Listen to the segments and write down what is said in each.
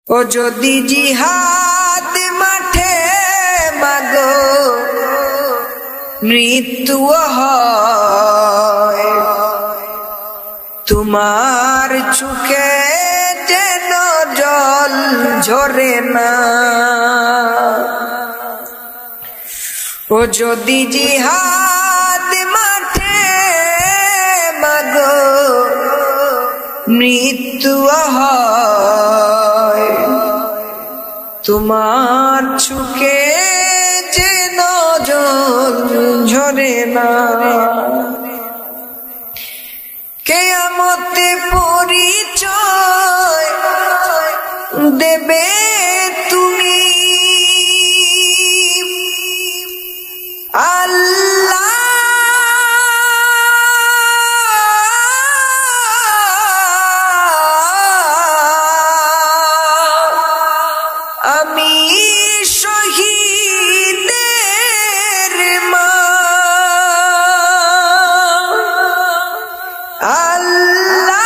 ও যদি জিহাদ মাঠে মাগো মৃত্যু হয়, তোমার চোখে যেন জল ঝরে না। ও যদি জিহাদ মাঠে মাগো মৃত্যু হয়, তোমার চোখে যেন জল ঝরে না। কিয়ামতে পরিচয় দেবে তুমি, আল্লাহ আমি শহীদের মা, আল্লাহ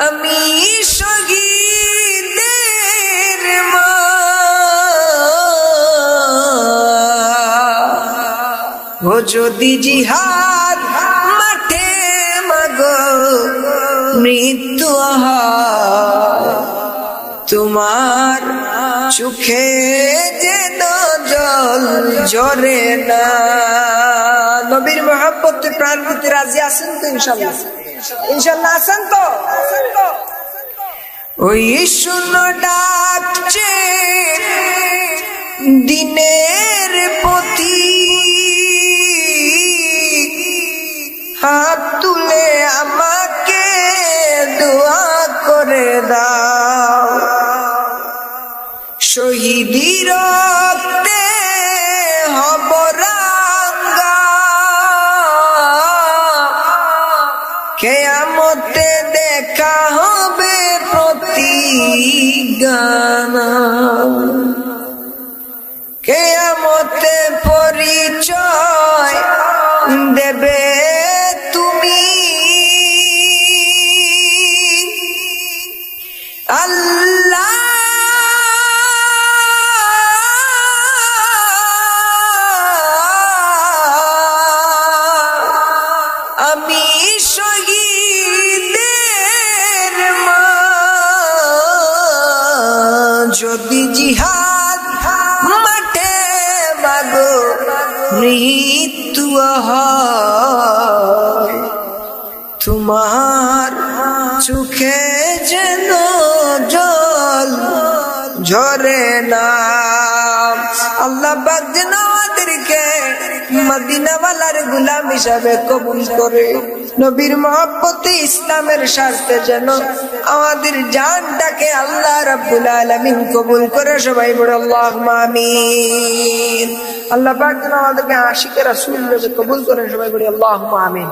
আমি শহীদের মা। ও যদি জিহাদ মাঠে মাগো মৃত্যু হয়, তোমার চোখে যেন জল ঝরে না। নবীর মহব্বতে প্রাণ প্রতি রাজি আছেন তো? ইনশাআল্লাহ ইনশাআল্লাহ আছেন তো? ওই শুনো ডাকছে দিনের প্রতি, হাত তুলে আমাকে দোয়া করে দাও। শহীদি রক্তে হব রাঙা, কিয়ামতে দেখা হবে প্রতিজ্ঞা। কিয়ামতে পরিচয় দেবে তুমি, আল্লাহ আমি শহীদের মা। যদি জিহাদ মাঠে মাগো মৃত্যু হয়, তোমার চোখে যেন জল ঝরে না। আল্লাহ পাক যেন আমাদেরকে মদিনাওয়ালার গোলাম হিসাবে কবুল করে, নবীর মহব্বতে ইসলামের স্বার্থে যেন আমাদের জানটাকে আল্লাহ রাব্বুল আলামিন কবুল করে। সবাই বলে আল্লাহুম্মা আমিন। আল্লাহ পাক যেন আমাদেরকে আশিকে রাসূল কবুল করে। সবাই বলে আল্লাহুম্মা আমিন।